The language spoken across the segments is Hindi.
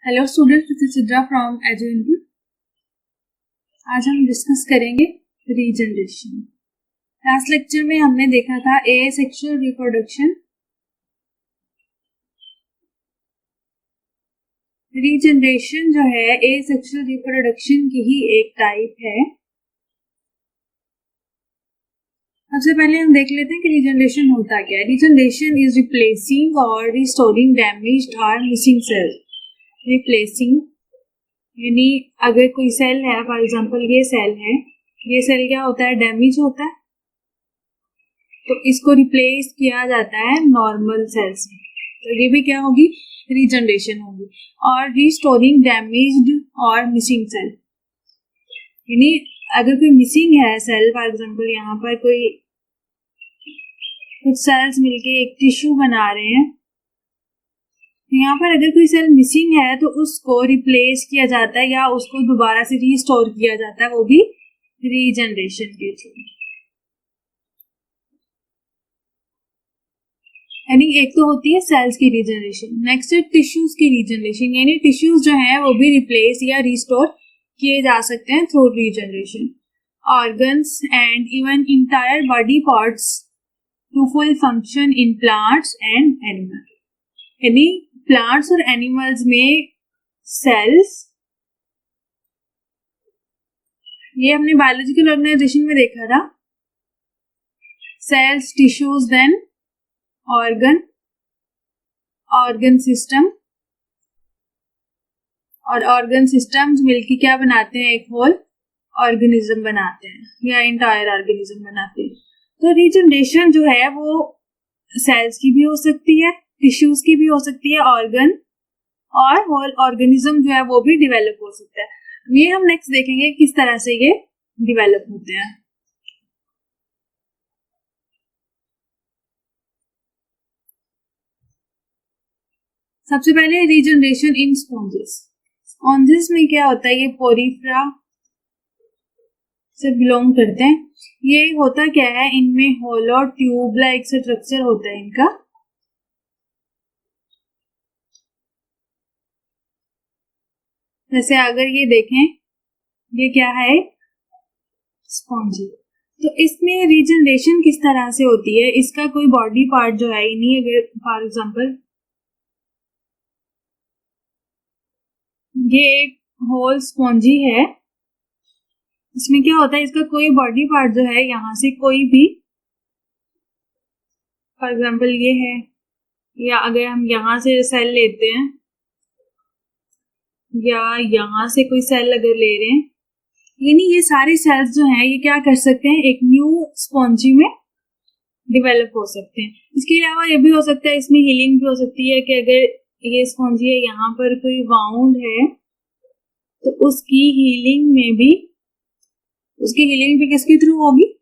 Hello students, this is Chitra from एजुइंटू। आज हम डिस्कस करेंगे रीजनरेशन। लास्ट लेक्चर में हमने देखा था एसेक्सुअल रिप्रोडक्शन। रीजनरेशन जो है एसेक्सुअल रिप्रोडक्शन की ही एक टाइप है। सबसे पहले हम देख लेते हैं कि रीजनरेशन होता क्या है। रीजनरेशन इज रिप्लेसिंग और रिस्टोरिंग डैमेज्ड और मिसिंग सेल्स। रिप्लेसिंग यानी अगर कोई सेल है, फॉर एग्जांपल ये सेल है, ये सेल क्या होता है, डैमेज होता है, तो इसको रिप्लेस किया जाता है नॉर्मल सेल से, तो ये भी क्या होगी, रीजनरेशन होगी। और रिस्टोरिंग डैमेज्ड और मिसिंग सेल, यानी अगर कोई मिसिंग है सेल, फॉर एग्जांपल यहाँ पर कोई कुछ सेल्स मिलके एक टिश्यू बना रहे हैं, यहाँ पर अगर कोई सेल मिसिंग है तो उसको रिप्लेस किया जाता है या उसको दोबारा से रीस्टोर किया जाता है, वो भी रीजनरेशन के थ्रू। यानी एक तो होती है सेल्स की रीजनरेशन, नेक्स्ट है टिश्यूज की रीजनरेशन, यानी टिश्यूज जो है वो भी रिप्लेस या रिस्टोर किए जा सकते हैं through regeneration. Organs and even entire body parts to full function in plants and animal, यानी प्लांट्स और एनिमल्स में सेल्स, ये हमने बायोलॉजिकल ऑर्गेनाइजेशन में देखा था, cells, tissues, then organ, organ system, और ऑर्गन सिस्टम्स मिलके क्या बनाते हैं, एक होल ऑर्गेनिज्म बनाते हैं या इंटायर ऑर्गेनिज्म बनाते हैं। तो रीजनरेशन जो है वो सेल्स की भी हो सकती है, टिश्यूज की भी हो सकती है, ऑर्गन और होल ऑर्गेनिज्म जो है वो भी डेवलप हो सकता है। ये हम नेक्स्ट देखेंगे किस तरह से ये डेवलप होते हैं। सबसे पहले रीजनरेशन इन स्पॉन्जेस। स्पॉन्जेस में क्या होता है, ये पोरीफ्रा से बिलोंग करते हैं। ये होता क्या है, इनमें होलो ट्यूब लाइक स्ट्रक्चर होता है इनका। जैसे अगर ये देखें, ये क्या है, स्पॉन्जी। तो इसमें रीजनरेशन किस तरह से होती है, इसका कोई बॉडी पार्ट जो है नहीं, अगर फॉर एग्जांपल ये एक होल स्पॉन्जी है, इसमें क्या होता है, इसका कोई बॉडी पार्ट जो है यहाँ से कोई भी, फॉर एग्जांपल ये है, या अगर हम यहाँ से सेल लेते हैं या यहाँ से कोई सेल अगर ले रहे हैं, यानी ये सारे सेल्स जो हैं ये क्या कर सकते हैं, एक न्यू स्पॉन्जी में डेवलप हो सकते हैं। इसके अलावा ये भी हो सकता है, इसमें हीलिंग भी हो सकती है कि अगर ये स्पॉन्जी है, यहाँ पर कोई वाउंड है, तो उसकी हीलिंग भी किसके थ्रू होगी,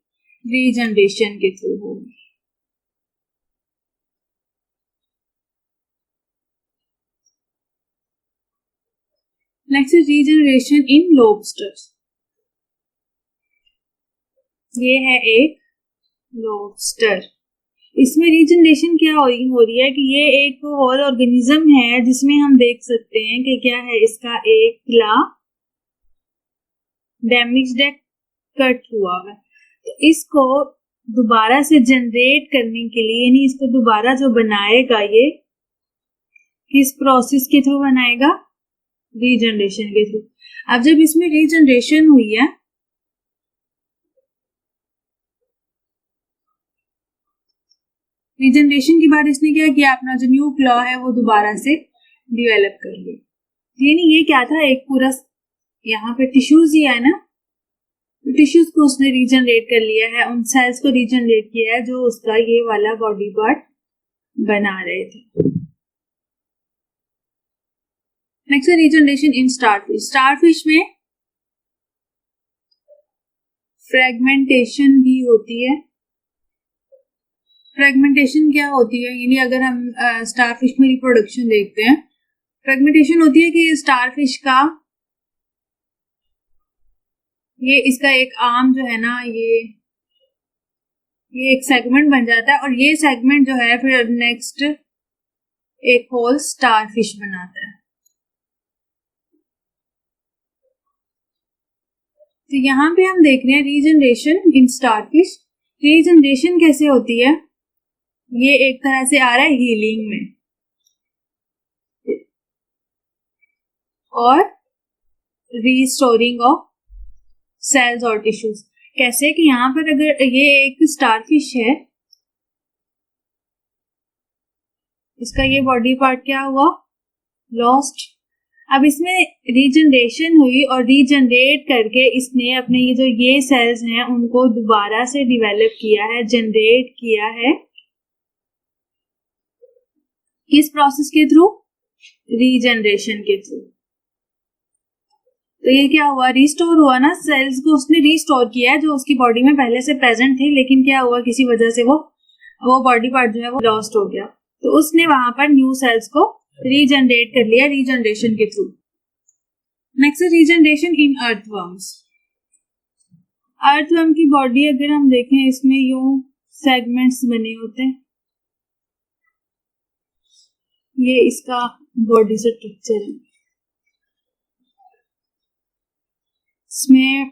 रीजनरेशन के थ्रू होगी। Next is regeneration in lobsters. ये है एक लॉबस्टर। इसमें रीजनरेशन क्या हो रही है कि ये एक होल ऑर्गेनिज्म है जिसमें हम देख सकते हैं कि क्या है, इसका एक क्ला डैमेज्ड है, कट हुआ है। तो इसको दोबारा से जनरेट करने के लिए, यानी इसको दोबारा जो बनाएगा, ये किस प्रोसेस के थ्रू बनाएगा, रीजनरेशन के थ्रू। अब जब इसमें रीजनरेशन हुई है, रीजनरेशन के बाद इसने क्या किया, अपना जो न्यू क्लॉ है वो दोबारा से डेवलप कर लिया। यानी ये क्या था, एक पूरा यहाँ पे टिश्यूज ही है ना, टिश्यूज को उसने रीजनरेट कर लिया है, उन सेल्स को रीजनरेट किया है जो उसका ये वाला बॉडी पार्ट बना रहे थे। नेक्स्ट है रीजनरेशन इन स्टारफिश। स्टारफिश में फ्रेगमेंटेशन भी होती है। फ्रेगमेंटेशन क्या होती है, यानी अगर हम स्टारफिश में रिप्रोडक्शन देखते हैं, फ्रेगमेंटेशन होती है कि स्टारफिश का ये इसका एक आर्म जो है ना, ये एक सेगमेंट बन जाता है, और ये सेगमेंट जो है फिर नेक्स्ट एक होल स्टारफिश बनाता है। तो यहाँ पे हम देख रहे हैं रीजनरेशन इन स्टारफिश। रीजनरेशन कैसे होती है, ये एक तरह से आ रहा है हीलिंग में, और रीस्टोरिंग ऑफ सेल्स और टिश्यूज। कैसे कि यहाँ पर अगर ये एक स्टारफिश है, इसका ये बॉडी पार्ट क्या हुआ, लॉस्ट। अब इसमें रीजनरेशन हुई और रीजनरेट करके इसने अपने ये सेल्स हैं उनको दोबारा से डिवेलप किया है, जनरेट किया है। किस प्रोसेस के थ्रू, रीजनरेशन के थ्रू। तो ये क्या हुआ, रिस्टोर हुआ ना, सेल्स को उसने रिस्टोर किया है जो उसकी बॉडी में पहले से प्रेजेंट थे, लेकिन क्या हुआ किसी वजह से वो बॉडी पार्ट जो है वो लॉस्ट हो गया, तो उसने वहां पर न्यू सेल्स को रीजनरेट कर लिया रीजनरेशन के through. Next regeneration in earthworms. Earthworm की बॉडी अगर हम देखें, इसमें यूं सेगमेंट्स बने होते हैं, ये इसका बॉडी स्ट्रक्चर है। इसमें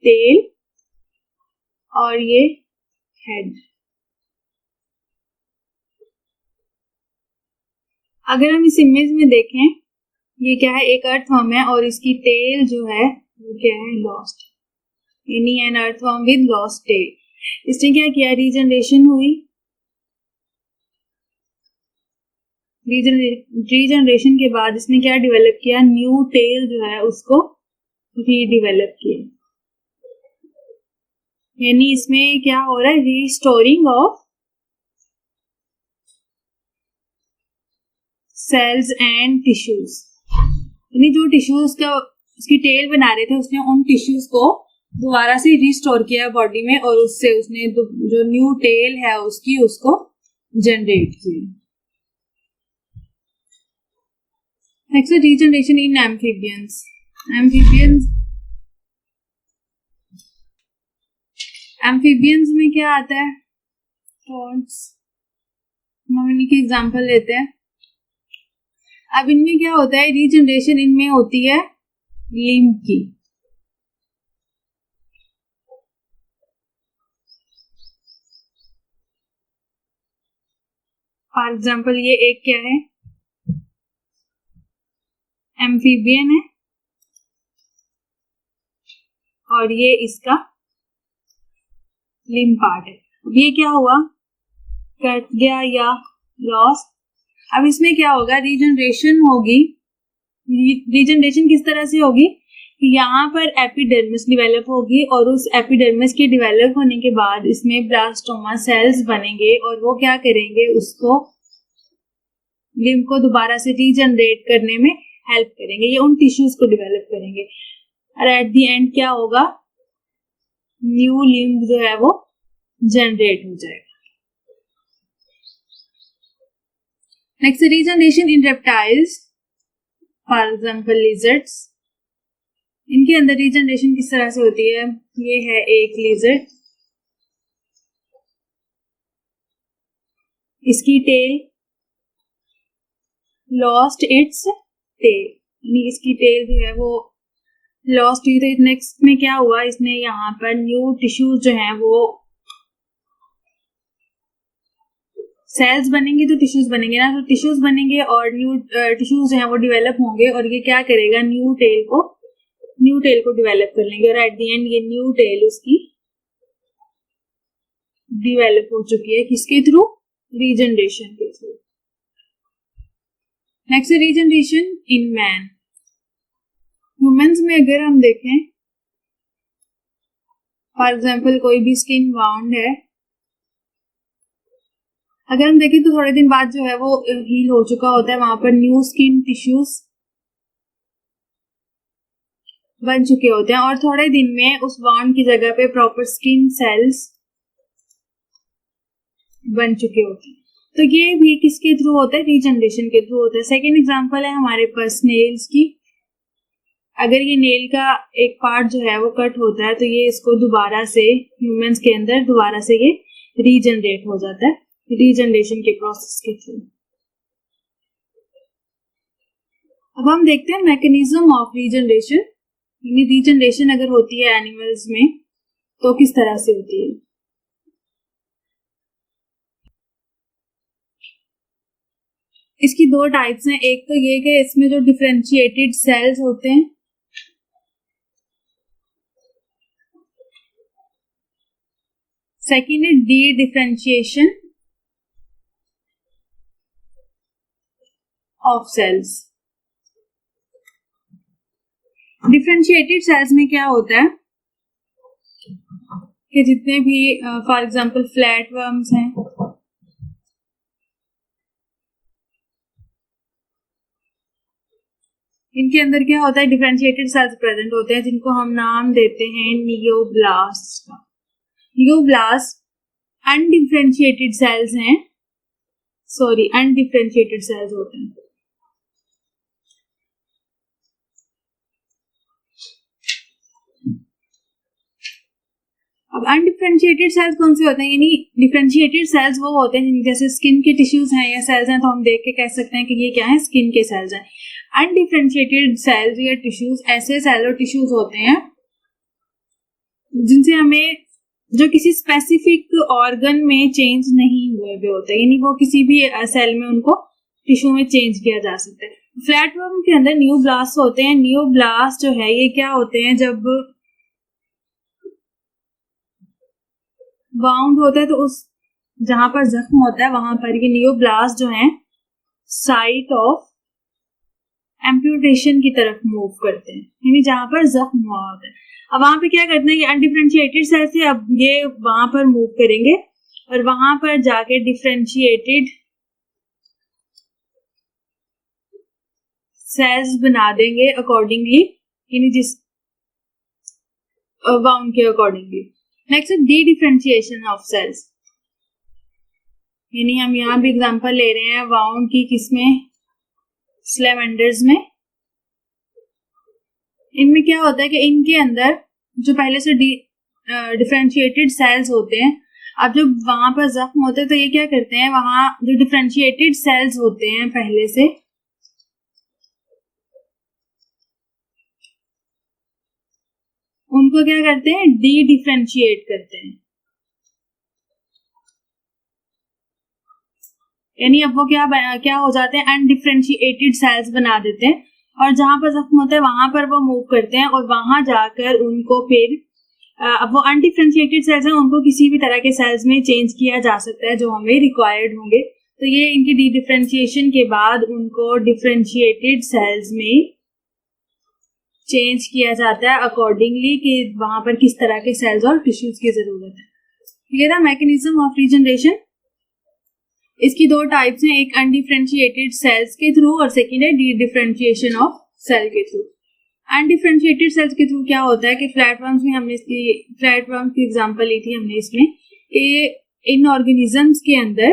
टेल और ये हेड। अगर हम इस इमेज में देखें, ये क्या है, एक अर्थवर्म है और इसकी टेल जो है वो क्या है, लॉस्ट, यानी an earthworm with lost tail. इसने क्या किया, रीजनरेशन हुई, रीजनरेशन के बाद इसने क्या डेवलप किया, न्यू टेल जो है उसको रीडेवलप किया, यानी इसमें क्या हो रहा है, restoring of cells and tissues. यानी जो टिश्यूज का उसकी टेल बना रहे थे, उसने उन टिश्यूज को दोबारा से रिस्टोर किया बॉडी में, और उससे उसने जो न्यू टेल है उसकी उसको जनरेट किया। Next regeneration in amphibians. Amphibians में क्या आता है, ट्रॉन्स। हम इनकी एग्जांपल लेते हैं। अब इनमें क्या होता है, रीजनरेशन इनमें होती है लिम्ब की। फॉर एग्जाम्पल ये एक क्या है, एम्फीबियन है, और ये इसका लिम्ब पार्ट है। ये क्या हुआ, कट गया या लॉस। अब इसमें क्या होगा, रीजनरेशन होगी। रीजनरेशन किस तरह से होगी, यहाँ पर एपिडर्मिस डेवलप होगी, और उस एपिडर्मिस के डेवलप होने के बाद इसमें ब्लास्टोमा सेल्स बनेंगे, और वो क्या करेंगे, उसको लिम्ब को दोबारा से रीजनरेट करने में हेल्प करेंगे, ये उन टिश्यूज को डेवलप करेंगे, और एट द एंड क्या होगा, न्यू लिम्ब जो है वो जनरेट हो जाएगा। Next regeneration in reptiles, for example lizards. इनके अंदर रीजनरेशन किस तरह से होती है, ये है एक लिजर्ड, इसकी टेल लॉस्ट इट्स टेल, यानी इसकी टेल जो है वो लॉस्ट हुई। तो नेक्स्ट में क्या हुआ, इसने यहाँ पर न्यू टिश्यूज जो हैं वो, सेल्स बनेंगे तो टिश्यूज बनेंगे ना, तो टिश्यूज बनेंगे और न्यू टिश्यूज जो हैं वो डेवलप होंगे, और ये क्या करेगा, न्यू टेल को डेवलप कर लेंगे, और एट द एंड ये न्यू टेल उसकी डेवलप हो चुकी है, किसके थ्रू, रीजनरेशन के through. Next regeneration in man. Humans में अगर हम देखें, फॉर एग्जाम्पल कोई भी स्किन वाउंड है, अगर हम देखें तो थोड़े दिन बाद जो है वो हील हो चुका होता है, वहां पर न्यू स्किन टिश्यूज बन चुके होते हैं, और थोड़े दिन में उस वाउंड की जगह पे प्रॉपर स्किन सेल्स बन चुके होते हैं। तो ये भी किसके थ्रू होता है, रीजनरेशन के थ्रू होता है। सेकेंड एग्जाम्पल है हमारे पास नेल्स की। अगर ये नेल का एक पार्ट जो है वो कट होता है, तो ये इसको दोबारा से ह्यूमंस के अंदर दोबारा से ये रीजनरेट हो जाता है रीजनरेशन के प्रोसेस के थ्रू। अब हम देखते हैं मैकेनिज्म ऑफ रीजनरेशन, यानी रीजनरेशन अगर होती है एनिमल्स में तो किस तरह से होती है। इसकी दो टाइप्स हैं, एक तो ये कि इसमें जो डिफरेंशिएटेड सेल्स होते हैं, सेकेंड है dedifferentiation of cells. Differentiated cells में क्या होता है कि जितने भी फॉर एग्जांपल फ्लैट वर्म्स हैं, इनके अंदर क्या होता है, डिफरेंशिएटेड सेल्स प्रेजेंट होते हैं जिनको हम नाम देते हैं नियोब्लास्ट का। नियोब्लास्ट अनडिफरेंशिएटेड सेल्स हैं, सॉरी अनडिफरेंशिएटेड सेल्स होते हैं। अब अनडिफरेंशिएटेड सेल्स कौन से होते हैं, यानी डिफरेंशिएटेड सेल्स वो होते हैं जैसे स्किन के टिश्यूज हैं या सेल्स हैं, तो हम देख के कह सकते हैं कि ये क्या है, स्किन के सेल्स हैं। अनडिफरेंशिएटेड सेल्स या टिश्यूज ऐसे सेल और टिश्यूज होते हैं जिनसे हमें जो किसी स्पेसिफिक ऑर्गन में चेंज नहीं हुए हुए होते, यानी वो किसी भी सेल में उनको टिश्यू में चेंज किया जा सकता है। फ्लैटवर्म के अंदर न्यूब्लास्ट होते हैं। न्यूब्लास्ट जो है ये क्या होते हैं, जब वाउंड होता है तो उस जहां पर जख्म होता है वहां पर ये न्यूब्लास्ट जो है साइट ऑफ एम्प्यूटेशन की तरफ मूव करते हैं, यानी जहां पर जख्म हुआ होता है। अब वहां पे क्या करते हैं, ये अनडिफरेंशिएटेड सेल्स है, अब ये वहां पर मूव करेंगे और वहां पर जाके डिफरेंशिएटेड सेल्स बना देंगे अकॉर्डिंगली, यानी जिस वाउंड के अकॉर्डिंगली। नेक्स्ट है डी डिफरेंशिएशन ऑफ सेल्स, यानी हम यहाँ भी एग्जांपल ले रहे हैं वाउंड की, किसमें, स्लेमेंडर्स में। इनमें क्या होता है कि इनके अंदर जो पहले से डिफरेंशिएटेड सेल्स होते हैं, अब जब वहां पर जख्म होते हैं तो ये क्या करते हैं, वहां जो डिफरेंशिएटेड सेल्स होते हैं पहले से, उनको क्या करते हैं, डी डिफरेंशिएट करते हैं। यानी अब वो क्या हो जाते हैं, अनडिफरेंशिएटेड सेल्स बना देते हैं और जहां पर जख्म होता है वहां पर वो मूव करते हैं और वहां जाकर उनको फिर अब वो अनडिफरेंशिएटेड सेल्स हैं, उनको किसी भी तरह के सेल्स में चेंज किया जा सकता है जो हमें रिक्वायर्ड होंगे। तो ये इनकी डी डिफरेंशिएशन के बाद उनको डिफरेंशिएटेड सेल्स में चेंज किया जाता है अकॉर्डिंगली कि वहां पर किस तरह के सेल्स और टिश्यूज की जरूरत है। ये था मैकेनिज्म ऑफ रीजनरेशन। इसकी दो टाइप्स हैं, एक अनडिफरेंशिएटेड सेल्स के थ्रू और सेकेंड है डी डिफरेंशिएशन ऑफ सेल के थ्रू। अनडिफरेंशिएटेड सेल्स के थ्रू क्या होता है कि फ्लैटवर्म्स में हमने फ्लैटवर्म की एग्जांपल ली थी हमने इसमें, इन ऑर्गेनिजम्स के अंदर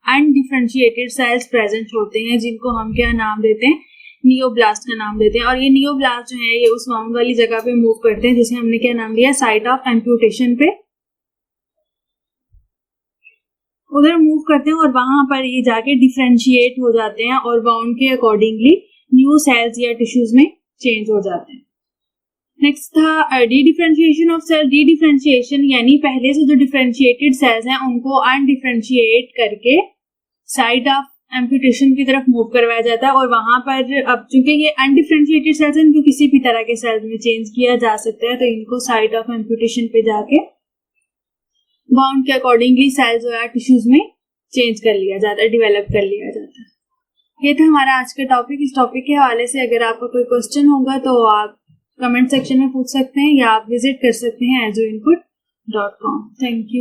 अनडिफरेंशिएटेड सेल्स प्रेजेंट होते हैं जिनको हम क्या नाम देते हैं, नियोब्लास्ट का नाम देते हैं। और ये नियोब्लास्ट जो है ये उस वाउंड वाली जगह पे मूव करते हैं जिसे हमने क्या नाम दिया, साइट ऑफ एम्प्यूटेशन पे उधर मूव करते हैं और वहां पर ये जाके डिफरेंशिएट हो जाते हैं और वाउंड के अकॉर्डिंगली न्यू सेल्स या टिश्यूज में चेंज हो जाते हैं। नेक्स्ट था dedifferentiation of cell. Dedifferentiation यानी पहले से जो डिफरेंशिएटेड सेल्स हैं उनको अनडिफरेंशिएट करके साइट ऑफ एम्प्यूटेशन की तरफ मूव करवाया जाता है और वहां पर अब चूंकि ये अनडिफरेंशिएटेड सेल्स हैं, इनको किसी भी तरह के सेल्स में चेंज किया जा सकता है, तो इनको साइट ऑफ एम्प्यूटेशन पे जाके वाउंड के अकॉर्डिंगली सेल्स या टिश्यूज में चेंज कर लिया जाता है, डेवलप कर लिया जाता है। ये था हमारा आज का टॉपिक। इस टॉपिक के हवाले से अगर आपका कोई क्वेश्चन होगा तो आप कमेंट सेक्शन में पूछ सकते हैं या आप विजिट कर सकते हैं azuinput.com। Thank you.